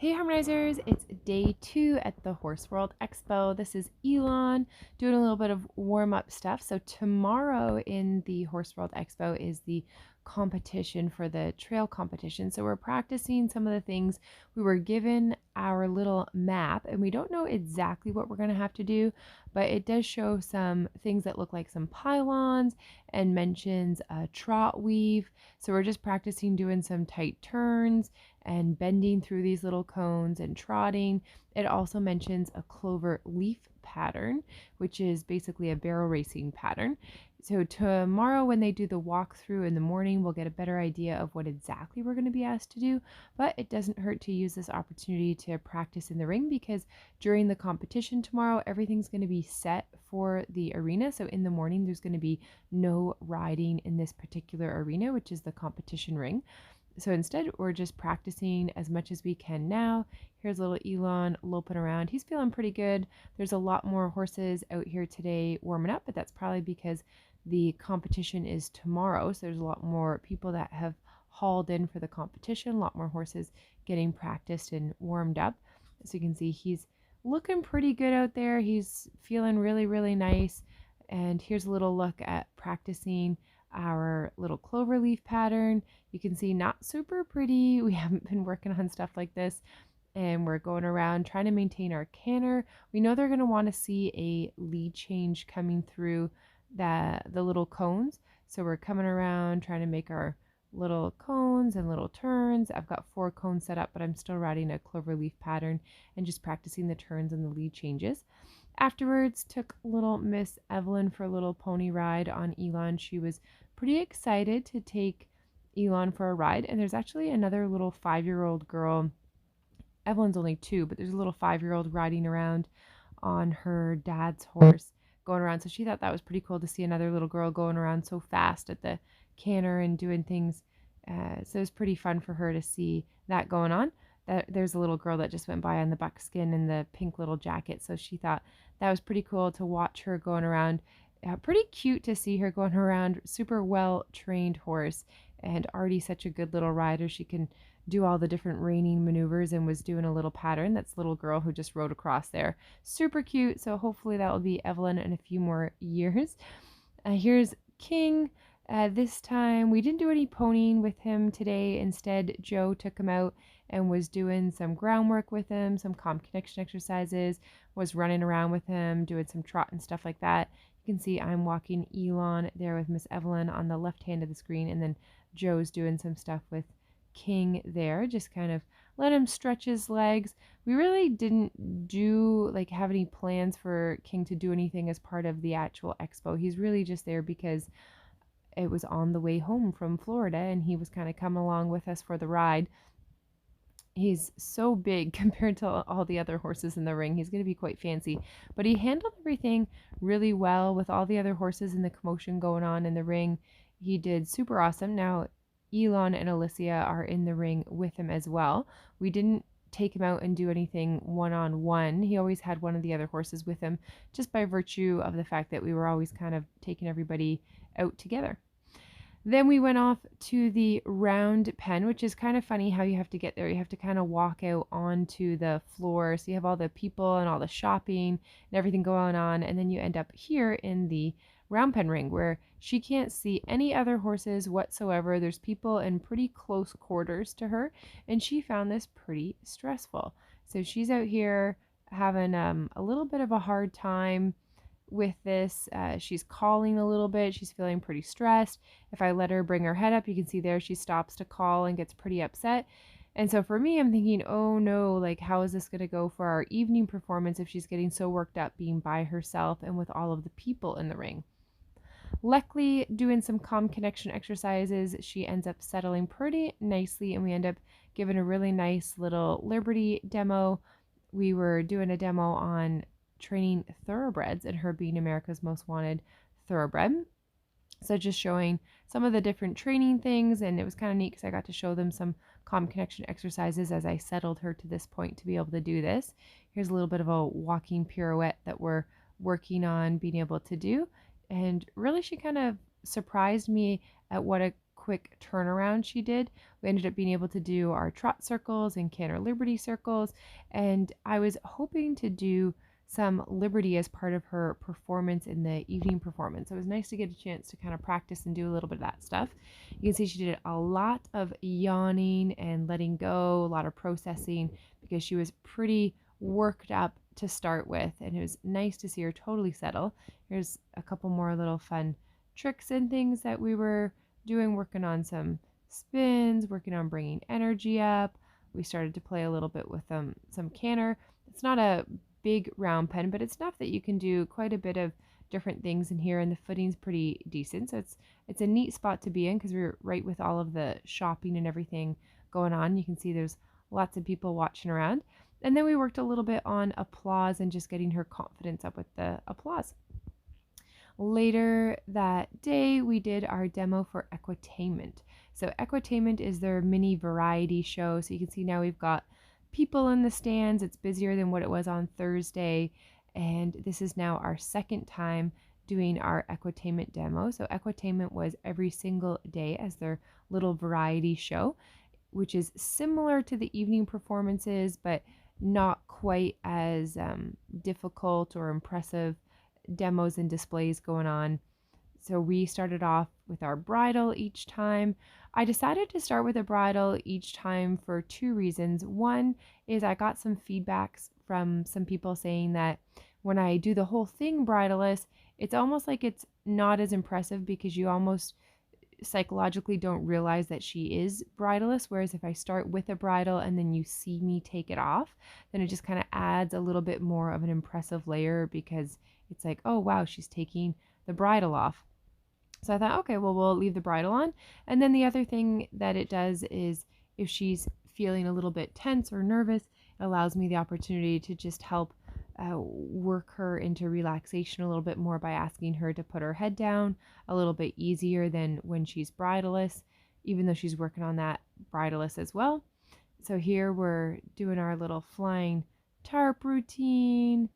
Hey Harmonizers, it's day 2 at the World Expo. This is Elon doing a little bit of warm-up stuff. So tomorrow in the World Expo is the competition for the trail competition. So we're practicing some of the things. We were given our little map and we don't know exactly what we're going to have to do, but it does show some things that look like some pylons and mentions a trot weave. So we're just practicing doing some tight turns and bending through these little cones and trotting. It also mentions a clover leaf pattern, which is basically a barrel racing pattern. So tomorrow when they do the walkthrough in the morning, we'll get a better idea of what exactly we're going to be asked to do, but it doesn't hurt to use this opportunity to practice in the ring because during the competition tomorrow, everything's going to be set for the arena. So in the morning, there's going to be no riding in this particular arena, which is the competition ring. So instead, we're just practicing as much as we can now. Here's little Elon loping around. He's feeling pretty good. There's a lot more horses out here today warming up, but that's probably because the competition is tomorrow. So there's a lot more people that have hauled in for the competition, a lot more horses getting practiced and warmed up. So you can see he's looking pretty good out there. He's feeling really, really nice. And here's a little look at practicing our little clover leaf pattern. You can see not super pretty. We haven't been working on stuff like this, and we're going around trying to maintain our canter. We know they're going to want to see a lead change coming through the little cones. So we're coming around trying to make our little cones and little turns. I've got 4 cones set up, but I'm still riding a clover leaf pattern and just practicing the turns and the lead changes. Afterwards, took little Miss Evelyn for a little pony ride on Elon. She was pretty excited to take Elon for a ride. And there's actually another little 5-year-old girl. Evelyn's only 2, but there's a little 5-year-old riding around on her dad's horse going around. So she thought that was pretty cool to see another little girl going around so fast at the canter and doing things. So it was pretty fun for her to see that going on. There's a little girl that just went by on the buckskin and the pink little jacket. So she thought that was pretty cool to watch her going around. Pretty cute to see her going around. Super well trained horse and already such a good little rider. She can do all the different reining maneuvers and was doing a little pattern. That's the little girl who just rode across there. Super cute. So hopefully that will be Evelyn in a few more years. Here's King. This time we didn't do any ponying with him today. Instead, Joe took him out and was doing some groundwork with him, some calm connection exercises, was running around with him, doing some trot and stuff like that. You can see I'm walking Elon there with Miss Evelyn on the left hand of the screen, and then Joe's doing some stuff with King there, just kind of let him stretch his legs. We really didn't have any plans for King to do anything as part of the actual expo. He's really just there because it was on the way home from Florida and he was kind of coming along with us for the ride. He's so big compared to all the other horses in the ring. He's going to be quite fancy, but he handled everything really well with all the other horses and the commotion going on in the ring. He did super awesome. Now, Elon and Alicia are in the ring with him as well. We didn't take him out and do anything one-on-one. He always had one of the other horses with him just by virtue of the fact that we were always kind of taking everybody out together. Then we went off to the round pen, which is kind of funny how you have to get there. You have to kind of walk out onto the floor. So you have all the people and all the shopping and everything going on. And then you end up here in the round pen ring where she can't see any other horses whatsoever. There's people in pretty close quarters to her. And she found this pretty stressful. So she's out here having a little bit of a hard time with this. She's calling a little bit. She's feeling pretty stressed. If I let her bring her head up, you can see there she stops to call and gets pretty upset. And so for me, I'm thinking, oh no, like how is this going to go for our evening performance if she's getting so worked up being by herself and with all of the people in the ring? Luckily, doing some calm connection exercises, she ends up settling pretty nicely and we end up giving a really nice little Liberty demo. We were doing a demo on training thoroughbreds and her being America's most wanted thoroughbred. So just showing some of the different training things, and it was kind of neat because I got to show them some calm connection exercises as I settled her to this point to be able to do this. Here's a little bit of a walking pirouette that we're working on being able to do, and really she kind of surprised me at what a quick quick turnaround she did. We ended up being able to do our trot circles and canter liberty circles, and I was hoping to do some liberty as part of her performance in the evening performance. So it was nice to get a chance to kind of practice and do a little bit of that stuff. You can see she did a lot of yawning and letting go, a lot of processing, because she was pretty worked up to start with, and it was nice to see her totally settle. Here's a couple more little fun tricks and things that we were doing, working on some spins, working on bringing energy up. We started to play a little bit with some canter. It's not a big round pen, but it's enough that you can do quite a bit of different things in here, and the footing's pretty decent. So it's a neat spot to be in because we're right with all of the shopping and everything going on. You can see there's lots of people watching around. And then we worked a little bit on applause and just getting her confidence up with the applause. Later that day, we did our demo for Equitainment. So Equitainment is their mini variety show. So you can see now we've got people in the stands. It's busier than what it was on Thursday. And this is now our second time doing our Equitainment demo. So Equitainment was every single day as their little variety show, which is similar to the evening performances, but not quite as difficult or impressive demos and displays going on. So we started off with our bridle each time. I decided to start with a bridle each time for two reasons. One is I got some feedbacks from some people saying that when I do the whole thing bridleless, it's almost like it's not as impressive because you almost psychologically don't realize that she is bridleless, whereas if I start with a bridle and then you see me take it off, then it just kind of adds a little bit more of an impressive layer because it's like, oh wow, she's taking the bridle off. So I thought, okay, well, we'll leave the bridle on. And then the other thing that it does is if she's feeling a little bit tense or nervous, it allows me the opportunity to just help work her into relaxation a little bit more by asking her to put her head down a little bit easier than when she's bridleless, even though she's working on that bridleless as well. So here we're doing our little flying tarp routine.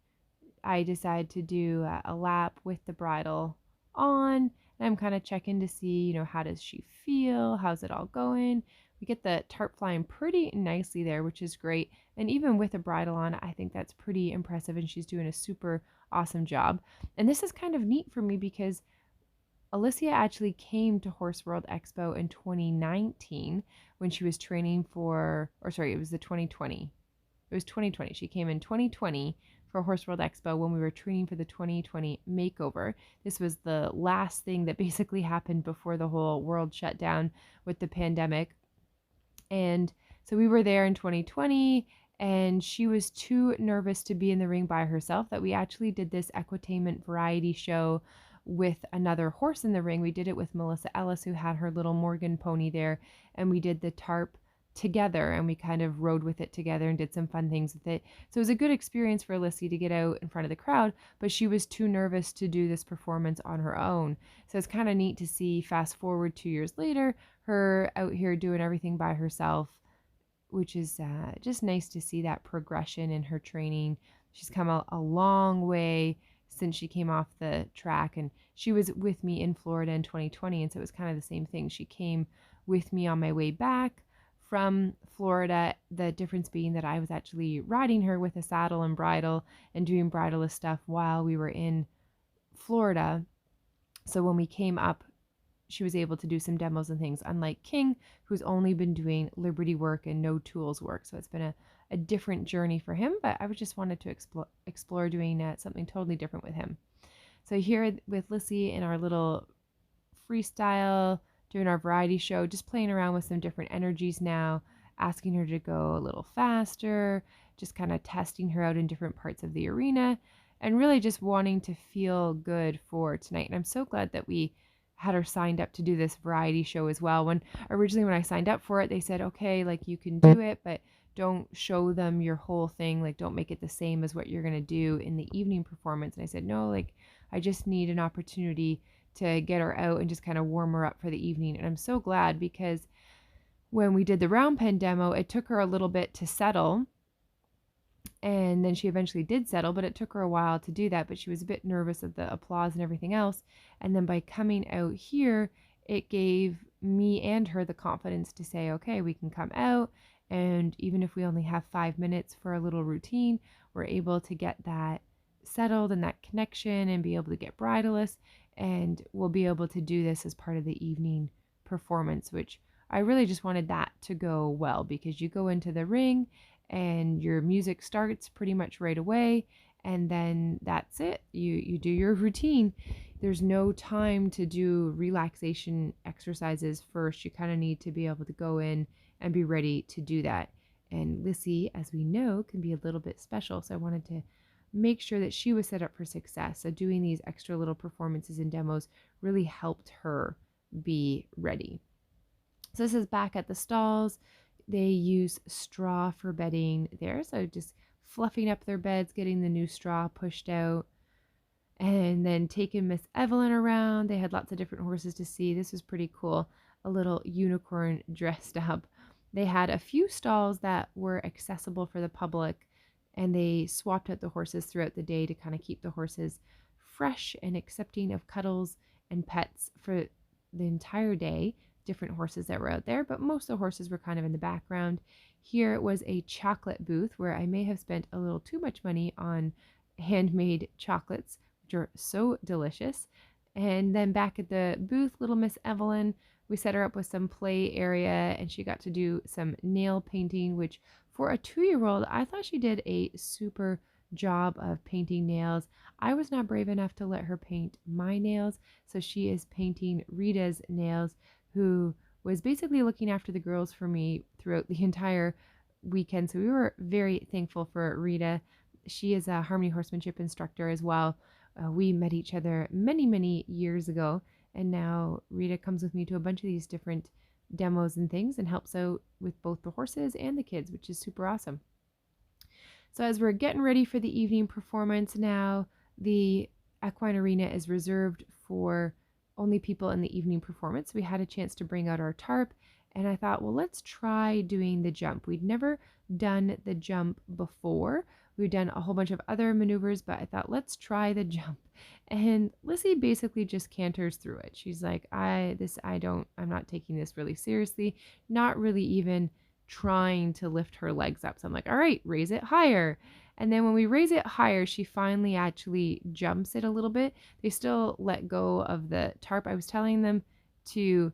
I decide to do a lap with the bridle on, and I'm kind of checking to see, how does she feel? How's it all going? We get the tarp flying pretty nicely there, which is great. And even with a bridle on, I think that's pretty impressive, and she's doing a super awesome job. And this is kind of neat for me because Alicia actually came to World Expo in 2019 when she was training for, it was the 2020. It was 2020. She came in 2020 for World Expo when we were training for the 2020 makeover. This was the last thing that basically happened before the whole world shut down with the pandemic. And so we were there in 2020, and she was too nervous to be in the ring by herself that we actually did this Equitainment variety show with another horse in the ring. We did it with Melissa Ellis, who had her little Morgan pony there, and we did the tarp together, and we kind of rode with it together and did some fun things with it. So it was a good experience for Alicia to get out in front of the crowd, but she was too nervous to do this performance on her own. So it's kind of neat to see, fast forward 2 years later, her out here doing everything by herself, which is just nice to see that progression in her training. She's come a long way since she came off the track, and she was with me in Florida in 2020, and so it was kind of the same thing. She came with me on my way back from Florida, the difference being that I was actually riding her with a saddle and bridle and doing bridleless stuff while we were in Florida. So when we came up, she was able to do some demos and things, unlike King, who's only been doing liberty work and no tools work. So it's been a different journey for him, but I just wanted to explore doing something totally different with him. So here with Lissy in our little freestyle, doing our variety show, just playing around with some different energies now, asking her to go a little faster, just kind of testing her out in different parts of the arena, and really just wanting to feel good for tonight. And I'm so glad that we had her signed up to do this variety show as well. When I signed up for it, they said, okay, like you can do it, but don't show them your whole thing. Like don't make it the same as what you're going to do in the evening performance. And I said, no, like I just need an opportunity to get her out and just kind of warm her up for the evening. And I'm so glad because when we did the round pen demo, it took her a little bit to settle. And then she eventually did settle, but it took her a while to do that. But she was a bit nervous of the applause and everything else. And then by coming out here, it gave me and her the confidence to say, okay, we can come out. And even if we only have 5 minutes for a little routine, we're able to get that settled and that connection and be able to get bridleless. And we'll be able to do this as part of the evening performance, which I really just wanted that to go well, because you go into the ring and your music starts pretty much right away, and then that's it. You do your routine. There's no time to do relaxation exercises first. You kind of need to be able to go in and be ready to do that. And Lissy, as we know, can be a little bit special, so I wanted to make sure that she was set up for success. So doing these extra little performances and demos really helped her be ready. So this is back at the stalls. They use straw for bedding there. So just fluffing up their beds, getting the new straw pushed out, and then taking Miss Evelyn around. They had lots of different horses to see. This was pretty cool. A little unicorn dressed up. They had a few stalls that were accessible for the public, and they swapped out the horses throughout the day to kind of keep the horses fresh and accepting of cuddles and pets for the entire day. Different horses that were out there, but most of the horses were kind of in the background. Here was a chocolate booth where I may have spent a little too much money on handmade chocolates, which are so delicious. And then back at the booth, little Miss Evelyn, we set her up with some play area, and she got to do some nail painting, which for a 2-year-old, I thought she did a super job of painting nails. I was not brave enough to let her paint my nails, so she is painting Rita's nails, who was basically looking after the girls for me throughout the entire weekend. So we were very thankful for Rita. She is a Harmony Horsemanship instructor as well. We met each other many, many years ago, and now Rita comes with me to a bunch of these different demos and things and helps out with both the horses and the kids, which is super awesome. So as we're getting ready for the evening performance now, the equine arena is reserved for only people in the evening performance. We had a chance to bring out our tarp, and I thought, well, let's try doing the jump. We'd never done the jump before. We've done a whole bunch of other maneuvers, but I thought, let's try the jump. And Lissy basically just canters through it. She's like, I'm not taking this really seriously, not really even trying to lift her legs up. So I'm like, all right, raise it higher. And then when we raise it higher, she finally actually jumps it a little bit. They still let go of the tarp. I was telling them to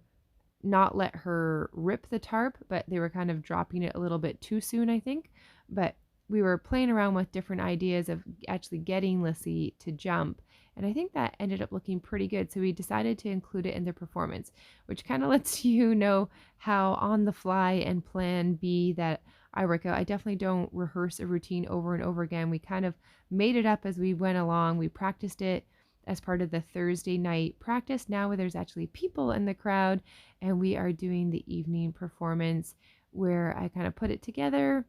not let her rip the tarp, but they were kind of dropping it a little bit too soon, I think. But we were playing around with different ideas of actually getting Lissy to jump. And I think that ended up looking pretty good. So we decided to include it in the performance, which kind of lets you know how on the fly and plan B that I work out. I definitely don't rehearse a routine over and over again. We kind of made it up as we went along. We practiced it as part of the Thursday night practice now where there's actually people in the crowd, and we are doing the evening performance where I kind of put it together,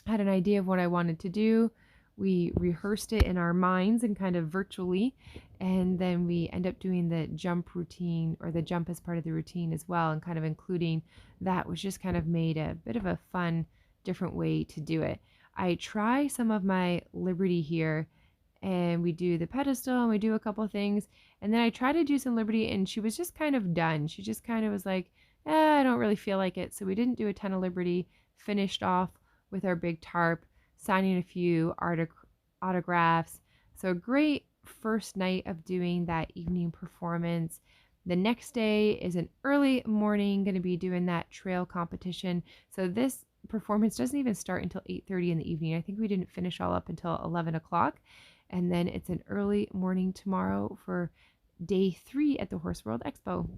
had an idea of what I wanted to do. We rehearsed it in our minds and kind of virtually, and then we end up doing the jump routine, or the jump as part of the routine as well, and kind of including that, which just kind of made a bit of a fun, different way to do it. I try some of my Liberty here, and we do the pedestal and we do a couple of things, and then I try to do some Liberty, and she was just kind of done. She just kind of was like, I don't really feel like it. So we didn't do a ton of Liberty, finished off with our big tarp, signing a few autographs. So a great first night of doing that evening performance. The next day is an early morning, going to be doing that trail competition. So this performance doesn't even start until 8:30 in the evening. I think we didn't finish all up until 11 o'clock. And then it's an early morning tomorrow for day 3 at the Horse World Expo.